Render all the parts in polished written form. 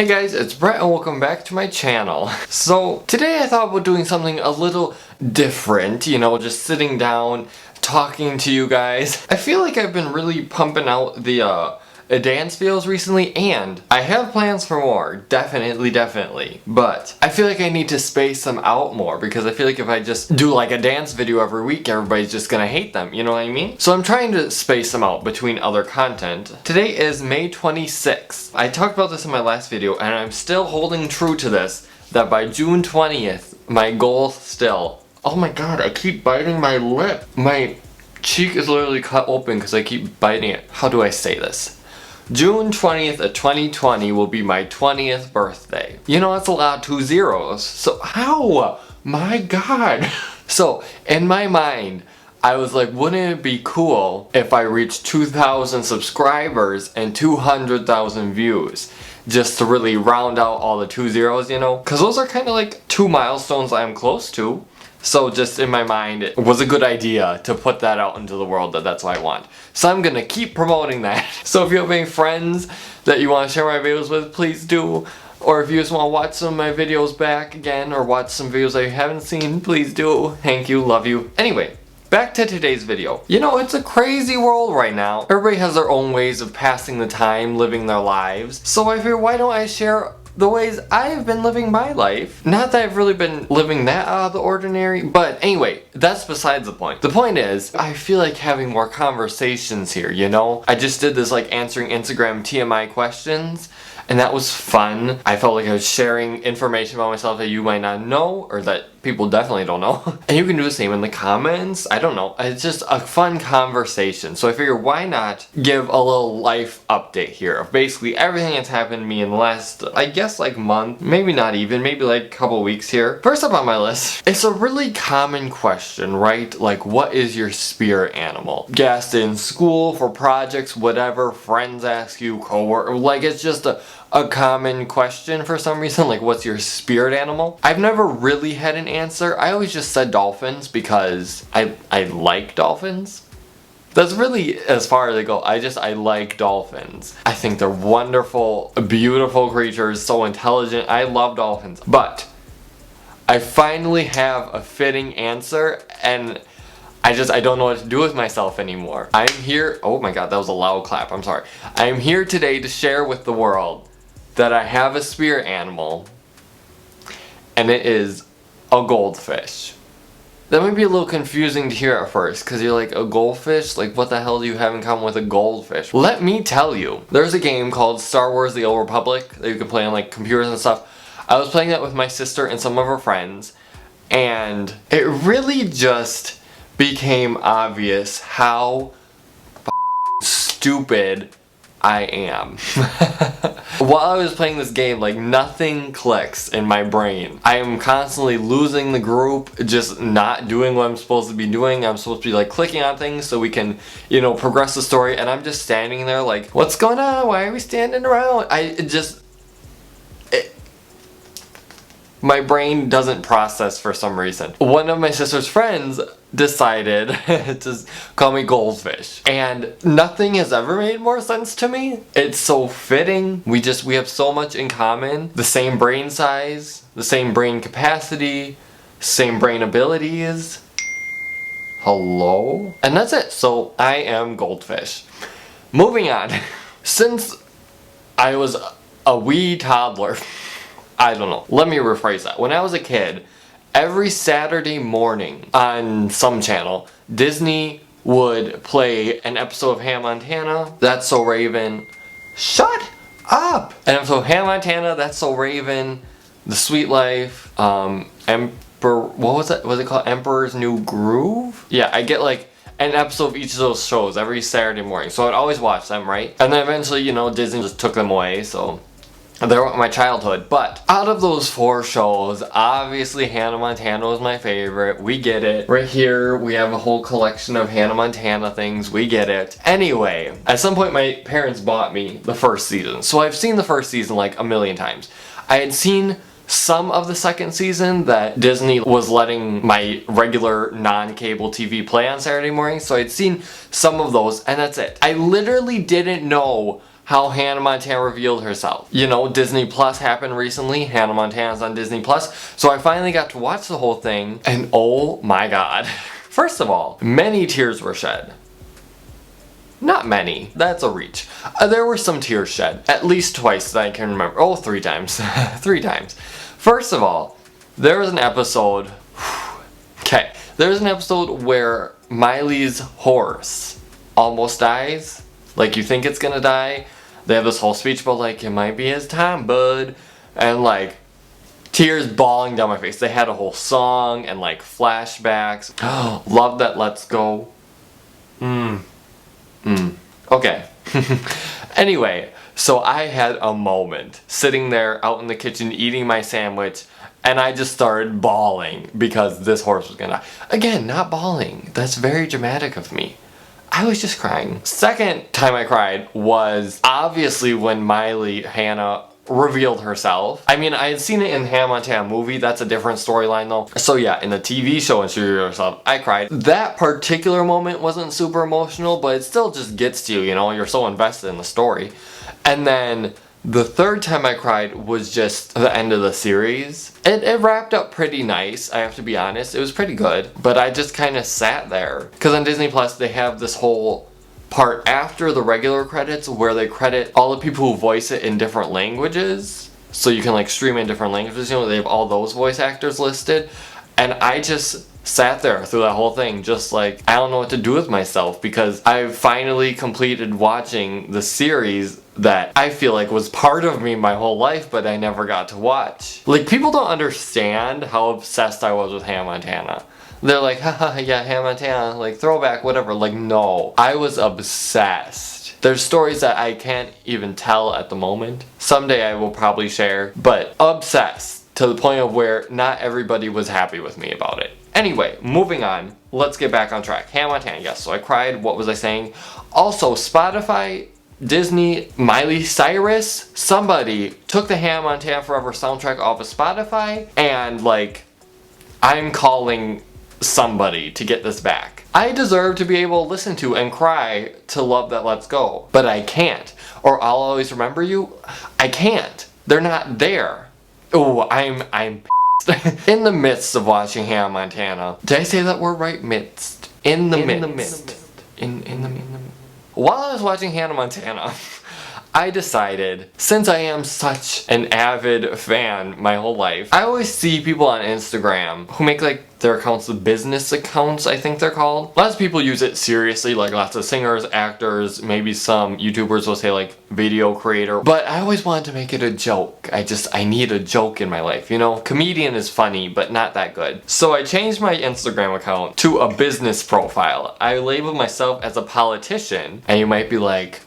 Hey guys, it's Brett and welcome back to my channel. So today I thought about doing something a little different, just sitting down, talking to you guys. I feel like I've been really pumping out the dance videos recently, and I have plans for more, definitely, but I feel like I need to space them out more because I feel like if I just do like a dance video every week, everybody's just gonna hate them, you know what I mean? So I'm trying to space them out between other content. Today is May 26th. I talked about this in my last video, and I'm still holding true to this, that by June 20th, my goal still, oh my god, I keep biting my lip. My cheek is literally cut open because I keep biting it. How do I say this? June 20th of 2020 will be my 20th birthday. That's a lot of 2 zeros. So how? My god. So in my mind, I was like, wouldn't it be cool if I reached 2,000 subscribers and 200,000 views? Just to really round out all the 2 zeros, Because those are kind of like 2 milestones I'm close to. So just in my mind, it was a good idea to put that out into the world that that's what I want. So I'm gonna keep promoting that. So if you have any friends that you want to share my videos with, please do. Or if you just want to watch some of my videos back again, or watch some videos that you haven't seen, please do. Thank you, love you. Anyway, back to today's video. It's a crazy world right now. Everybody has their own ways of passing the time, living their lives. So I figured, why don't I share the ways I've been living my life. Not that I've really been living that out of the ordinary, but anyway, that's besides the point. The point is, I feel like having more conversations here, I just did this like answering Instagram TMI questions, and that was fun. I felt like I was sharing information about myself that you might not know, or that people definitely don't know. And you can do the same in the comments. I don't know. It's just a fun conversation. So I figured, why not give a little life update here of basically everything that's happened to me in the last, I guess, like month, maybe not even, maybe like a couple weeks here. First up on my list, it's a really common question, right? Like, what is your spirit animal? Guessed in school, for projects, whatever, friends ask you, coworker, like it's just a common question for some reason, like what's your spirit animal? I've never really had an answer. I always just said dolphins because I like dolphins. That's really as far as they go. I like dolphins. I think they're wonderful, beautiful creatures, so intelligent. I love dolphins. But I finally have a fitting answer, and I don't know what to do with myself anymore. I'm here, oh my god, that was a loud clap, I'm sorry. I'm here today to share with the world that I have a spirit animal, and it is a goldfish. That might be a little confusing to hear at first, because you're like, a goldfish? Like, what the hell do you have in common with a goldfish? Let me tell you. There's a game called Star Wars The Old Republic that you can play on like computers and stuff. I was playing that with my sister and some of her friends, and it really just became obvious how stupid I am. While I was playing this game, like nothing clicks in my brain. I am constantly losing the group, just not doing what I'm supposed to be doing. I'm supposed to be like clicking on things so we can, progress the story, and I'm just standing there like, what's going on? Why are we standing around? My brain doesn't process for some reason. One of my sister's friends decided to call me goldfish, and nothing has ever made more sense to me. It's so fitting. We have so much in common. The same brain size, the same brain capacity, same brain abilities. Hello? And that's it. So I am goldfish. Moving on. Since I was a wee toddler, I don't know. Let me rephrase that. When I was a kid, every Saturday morning on some channel, Disney would play an episode of Hannah Montana, That's So Raven. Shut up! An episode of Hannah Montana, That's So Raven, The Sweet Life, what was it? Was it called Emperor's New Groove? Yeah, I get like an episode of each of those shows every Saturday morning. So I'd always watch them, right? And then eventually, Disney just took them away, so they were my childhood. But out of those 4 shows, obviously Hannah Montana was my favorite. We get it. Right here, we have a whole collection of Hannah Montana things. We get it. Anyway, at some point my parents bought me the first season. So I've seen the first season like a million times. I had seen some of the second season that Disney was letting my regular non-cable TV play on Saturday morning. So I'd seen some of those, and that's it. I literally didn't know how Hannah Montana revealed herself. You know, Disney Plus happened recently. Hannah Montana's on Disney Plus. So I finally got to watch the whole thing, and oh my god. First of all, many tears were shed. Not many. That's a reach. There were some tears shed. At least twice that I can remember. Oh, 3 times. 3 times. First of all, there was an episode... Okay. There was an episode where Miley's horse almost dies. Like, you think it's gonna die. They have this whole speech about, like, it might be his time, bud. And, like, tears bawling down my face. They had a whole song and, like, flashbacks. Love that Let's Go. Okay. Anyway, so I had a moment sitting there out in the kitchen eating my sandwich, and I just started bawling because this horse was gonna die. Again, not bawling. That's very dramatic of me. I was just crying. Second time I cried was obviously when Hannah revealed herself. I mean, I had seen it in Hannah Montana movie. That's a different storyline though. So yeah, in the TV show when she revealed herself, I cried. That particular moment wasn't super emotional, but it still just gets to you, you know? You're so invested in the story. And then the third time I cried was just the end of the series. It wrapped up pretty nice, I have to be honest. It was pretty good, but I just kind of sat there. Because on Disney Plus, they have this whole part after the regular credits where they credit all the people who voice it in different languages. So you can like stream in different languages, you know, they have all those voice actors listed. And I just sat there through that whole thing just like, I don't know what to do with myself because I've finally completed watching the series that I feel like was part of me my whole life, but I never got to watch. Like, people don't understand how obsessed I was with Hannah Montana. They're like, haha, yeah, Hannah Montana, like, throwback, whatever. Like, no. I was obsessed. There's stories that I can't even tell at the moment. Someday I will probably share, but obsessed to the point of where not everybody was happy with me about it. Anyway, moving on. Let's get back on track. Hannah Montana, yes, so I cried. What was I saying? Also, Spotify, Disney, Miley Cyrus, somebody took the Hannah Montana Forever soundtrack off of Spotify, and, like, I'm calling somebody to get this back. I deserve to be able to listen to and cry to Love That Let's Go, but I can't. Or I'll Always Remember You, I can't. They're not there. Oh, I'm in the midst of watching Hannah Montana. Did I say that word right? Midst. In the midst. While I was watching Hannah Montana, I decided, since I am such an avid fan my whole life, I always see people on Instagram who make like their accounts the business accounts, I think they're called. Lots of people use it seriously, like lots of singers, actors, maybe some YouTubers will say like video creator, but I always wanted to make it a joke. I need a joke in my life, you know? Comedian is funny, but not that good. So I changed my Instagram account to a business profile. I labeled myself as a politician, and you might be like,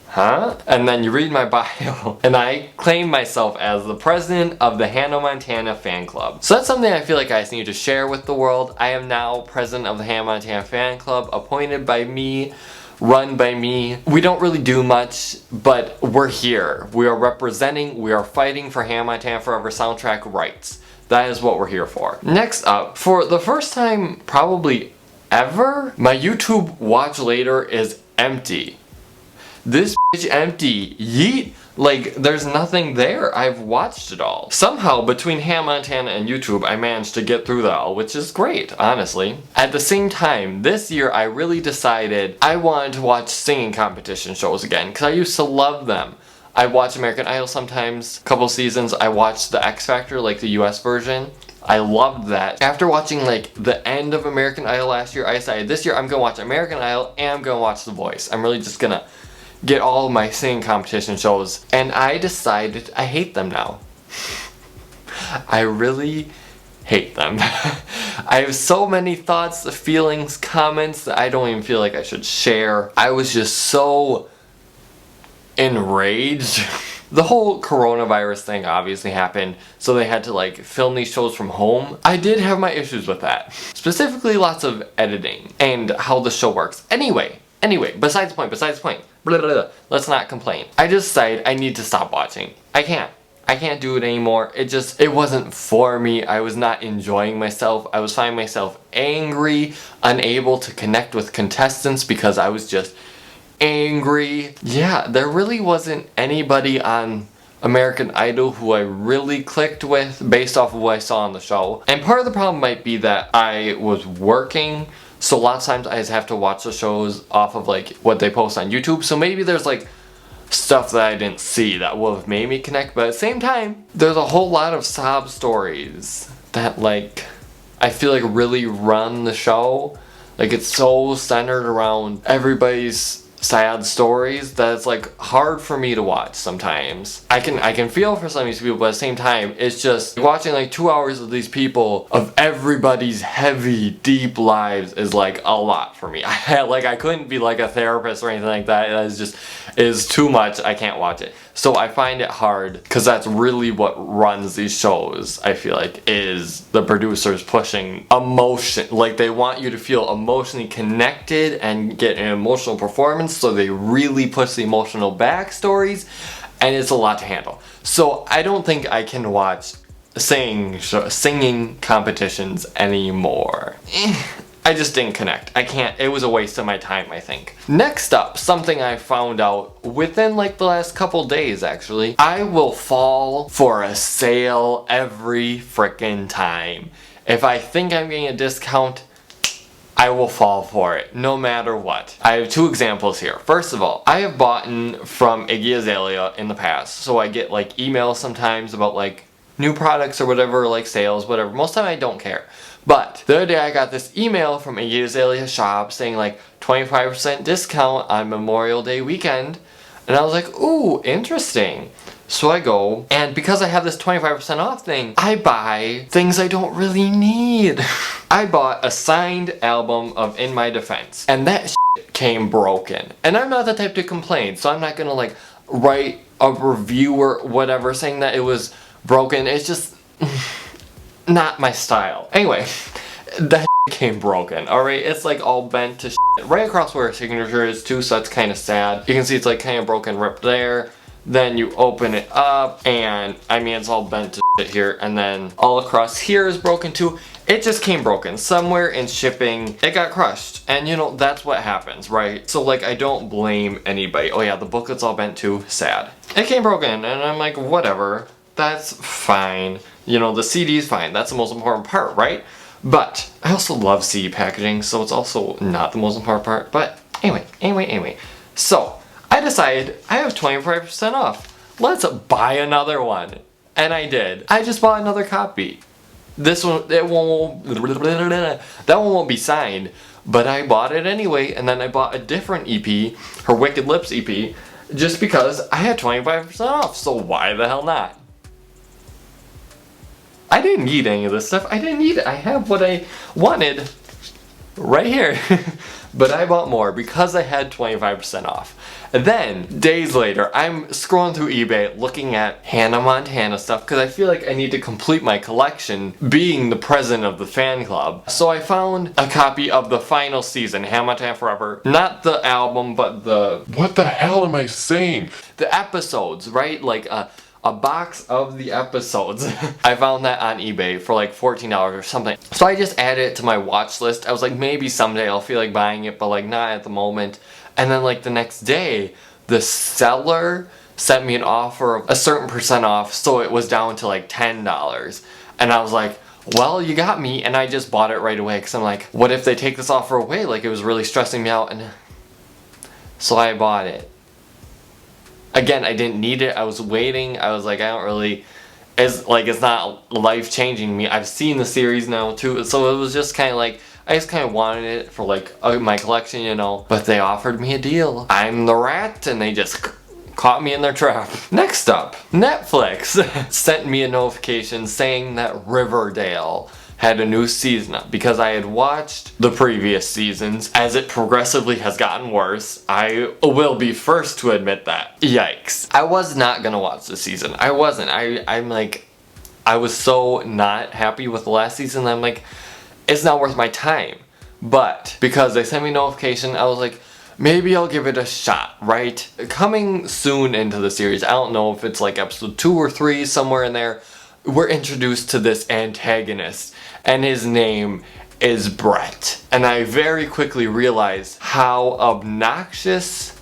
huh? And then you read my bio, and I claim myself as the president of the Hannah Montana fan club. So that's something I feel like I just need to share with the world. I am now president of the Hannah Montana fan club, appointed by me, run by me. We don't really do much, but we're here. We are representing, we are fighting for Hannah Montana Forever soundtrack rights. That is what we're here for. Next up, for the first time probably ever, my YouTube watch later is empty. This bitch empty. Yeet. Like, there's nothing there. I've watched it all. Somehow, between Hannah Montana and YouTube, I managed to get through that all, which is great, honestly. At the same time, this year I really decided I wanted to watch singing competition shows again, because I used to love them. I watch American Idol sometimes, a couple seasons. I watched the X Factor, like the US version. I loved that. After watching like the end of American Idol last year, I decided this year I'm gonna watch American Idol and I'm gonna watch The Voice. I'm really just gonna get all of my singing competition shows, and I decided I hate them now. I really hate them. I have so many thoughts, feelings, comments that I don't even feel like I should share. I was just so enraged. The whole coronavirus thing obviously happened, so they had to like film these shows from home. I did have my issues with that. Specifically lots of editing and how the show works. Anyway, besides the point. Blah, blah, blah. Let's not complain. I just decided I need to stop watching. I can't do it anymore. It wasn't for me. I was not enjoying myself. I was finding myself angry, unable to connect with contestants because I was just angry. Yeah, there really wasn't anybody on American Idol who I really clicked with based off of what I saw on the show. And part of the problem might be that I was working, so a lot of times I just have to watch the shows off of like what they post on YouTube. So maybe there's like stuff that I didn't see that would have made me connect, but at the same time, there's a whole lot of sob stories that like I feel like really run the show. Like it's so centered around everybody's sad stories that it's like hard for me to watch sometimes. I can feel for some of these people, but at the same time, it's just watching like 2 hours of these people, of everybody's heavy, deep lives is like a lot for me. I couldn't be like a therapist or anything like that. It is too much. I can't watch it. So I find it hard because that's really what runs these shows, I feel like, is the producers pushing emotion. Like they want you to feel emotionally connected and get an emotional performance, so they really push the emotional backstories, and it's a lot to handle. So I don't think I can watch singing competitions anymore. I just didn't connect. I can't. It was a waste of my time, I think. Next up, something I found out within like the last couple days actually. I will fall for a sale every frickin' time. If I think I'm getting a discount, I will fall for it, no matter what. I have two examples here. First of all, I have bought from Iggy Azalea in the past, so I get like emails sometimes about like new products or whatever, like sales, whatever. Most of the time I don't care. But the other day I got this email from Iggy Azalea shop saying like 25% discount on Memorial Day weekend. And I was like, ooh, interesting. So I go, and because I have this 25% off thing, I buy things I don't really need. I bought a signed album of In My Defense, and that shit came broken. And I'm not the type to complain, so I'm not gonna like write a review or whatever saying that it was broken. It's just not my style. Anyway, that came broken, alright? It's like all bent to shit. Right across where her signature is too, so that's kind of sad. You can see it's like kind of broken, ripped there. Then you open it up, and I mean it's all bent to shit here, and then all across here is broken too. It just came broken. Somewhere in shipping, it got crushed. And you know, that's what happens, right? So like, I don't blame anybody. Oh yeah, the booklet's all bent too. Sad. It came broken, and I'm like, whatever. That's fine. You know, the CD's fine. That's the most important part, right? But I also love CD packaging, so it's also not the most important part. But anyway. So I decided I have 25% off. Let's buy another one. And I did. I just bought another copy. This one, that one won't be signed, but I bought it anyway, and then I bought a different EP, her Wicked Lips EP, just because I had 25% off, so why the hell not? I didn't need any of this stuff. I didn't need it. I have what I wanted right here. But I bought more because I had 25% off. And then, days later, I'm scrolling through eBay looking at Hannah Montana stuff because I feel like I need to complete my collection being the president of the fan club. So I found a copy of the final season, Hannah Montana Forever. Not the album, but the... What the hell am I saying? The episodes, right? Like a box of the episodes. I found that on eBay for like $14 or something. So I just added it to my watch list. I was like, maybe someday I'll feel like buying it, but like not at the moment. And then like the next day, the seller sent me an offer of a certain percent off, so it was down to like $10. And I was like, well, you got me, and I just bought it right away, because I'm like, what if they take this offer away? Like, it was really stressing me out, and so I bought it. Again, I didn't need it. I was waiting. I was like, I don't really... It's not life-changing me. I've seen the series now, too. So it was just kind of like... I just kind of wanted it for, like, my collection, you know. But they offered me a deal. I'm the rat, and they just caught me in their trap. Next up, Netflix sent me a notification saying that Riverdale had a new season up because I had watched the previous seasons. As it progressively has gotten worse, I will be first to admit that. Yikes. I was not gonna watch this season. I wasn't. I'm like, I was so not happy with the last season. I'm like, it's not worth my time. But because they sent me a notification, I was like, maybe I'll give it a shot, right? Coming soon into the series, I don't know if it's like episode 2 or 3, somewhere in there, we're introduced to this antagonist, and his name is Brett. And I very quickly realized how obnoxious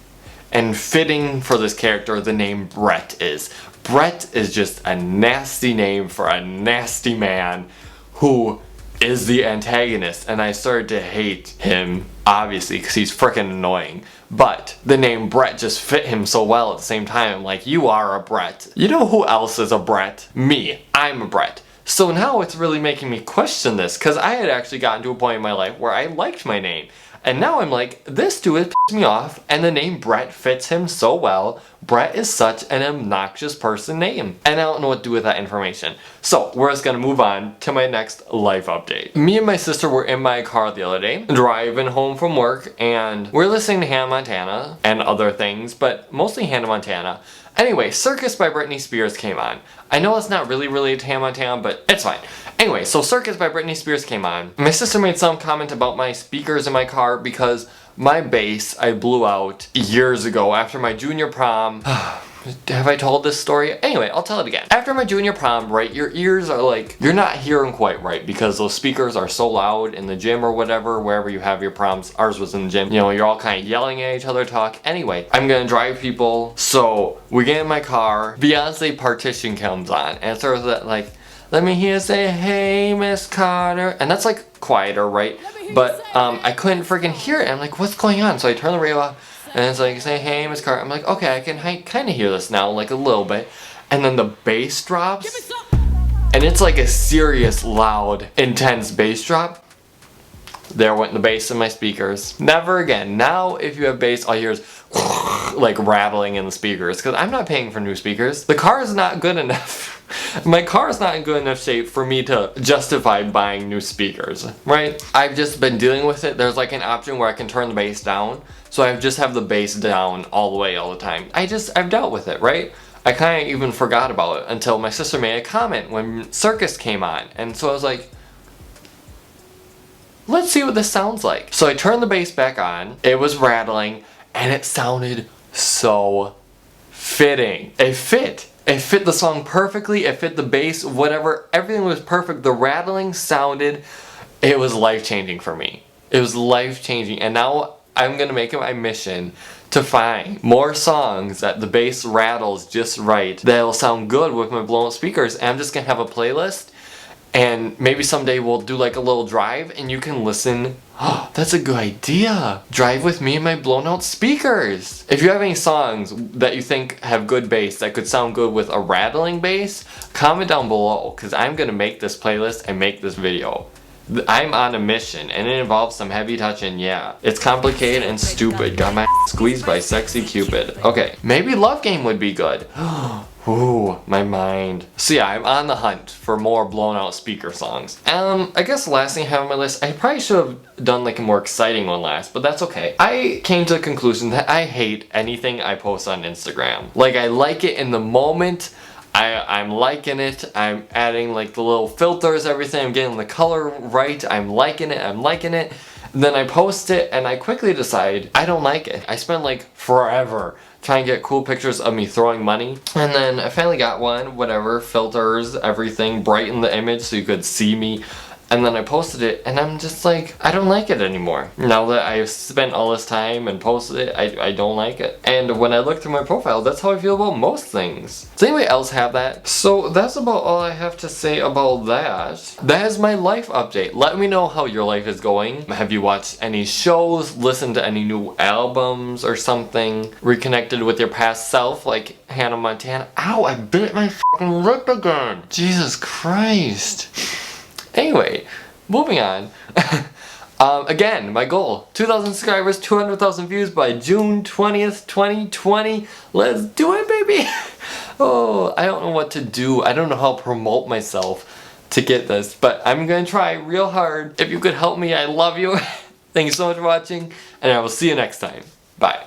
and fitting for this character the name Brett is. Brett is just a nasty name for a nasty man who is the antagonist, and I started to hate him, obviously, because he's freaking annoying. But the name Brett just fit him so well at the same time. Like, you are a Brett. You know who else is a Brett? Me. I'm a Brett. So now it's really making me question this, because I had actually gotten to a point in my life where I liked my name. And now I'm like, this dude pisses me off, and the name Brett fits him so well. Brett is such an obnoxious person name. And I don't know what to do with that information. So we're just gonna move on to my next life update. Me and my sister were in my car the other day, driving home from work, and we're listening to Hannah Montana and other things, but mostly Hannah Montana. Anyway, Circus by Britney Spears came on. I know it's not really related to Hannah Montana, but it's fine. Anyway, so Circus by Britney Spears came on. My sister made some comment about my speakers in my car because my bass I blew out years ago after my junior prom. Have I told this story? Anyway, I'll tell it again. After my junior prom, right, your ears are like, you're not hearing quite right because those speakers are so loud in the gym or whatever, wherever you have your proms. Ours was in the gym. You know, you're all kind of yelling at each other talk. Anyway, I'm gonna drive people. So we get in my car, Beyonce Partition comes on, and it starts that like, let me hear you say, hey, Miss Carter. And that's like quieter, right? But I couldn't freaking hear it. I'm like, what's going on? So I turn the radio off. And it's like, say, hey, Miss Carter. I'm like, okay, I can kind of hear this now, like a little bit. And then the bass drops. And it's like a serious, loud, intense bass drop. There went the bass in my speakers. Never again. Now, if you have bass, all you hear is like rattling in the speakers. Because I'm not paying for new speakers. The car is not good enough. My car is not in good enough shape for me to justify buying new speakers, right? I've just been dealing with it. There's like an option where I can turn the bass down. So I just have the bass down all the way all the time. I've dealt with it, right? I kind of even forgot about it until my sister made a comment when Circus came on. And so I was like, let's see what this sounds like. So I turned the bass back on. It was rattling and it sounded so fitting. It fit. It fit the song perfectly. It fit the bass, whatever. Everything was perfect. The rattling sounded, it was life-changing for me. It was life-changing. And now I'm gonna make it my mission to find more songs that the bass rattles just right, that'll sound good with my blown out speakers. And I'm just gonna have a playlist, and maybe someday we'll do like a little drive and you can listen. Oh, that's a good idea. Drive with me and my blown out speakers. If you have any songs that you think have good bass that could sound good with a rattling bass, comment down below, because I'm gonna make this playlist and make this video. I'm on a mission, and it involves some heavy touching, yeah. It's complicated and stupid. Got my squeezed by Sexy Cupid. Okay, maybe Love Game would be good. Ooh, my mind. So yeah, I'm on the hunt for more blown out speaker songs. I guess the last thing I have on my list, I probably should have done like a more exciting one last, but that's okay. I came to the conclusion that I hate anything I post on Instagram. Like, I like it in the moment, I'm liking it, I'm adding like the little filters, everything, I'm getting the color right, I'm liking it. Then I post it and I quickly decide I don't like it. I spent like forever trying to get cool pictures of me throwing money. And then I finally got one, whatever, filters, everything, brighten the image so you could see me. And then I posted it and I'm just like, I don't like it anymore. Now that I've spent all this time and posted it, I don't like it. And when I look through my profile, that's how I feel about most things. Does anybody else have that? So that's about all I have to say about that. That is my life update. Let me know how your life is going. Have you watched any shows, listened to any new albums or something? Reconnected with your past self like Hannah Montana? Ow, I bit my fucking lip again. Jesus Christ. Anyway, moving on. Again, my goal, 2,000 subscribers, 200,000 views by June 20th, 2020. Let's do it, baby. Oh, I don't know what to do. I don't know how to promote myself to get this, but I'm gonna try real hard. If you could help me, I love you. Thank you so much for watching, and I will see you next time. Bye.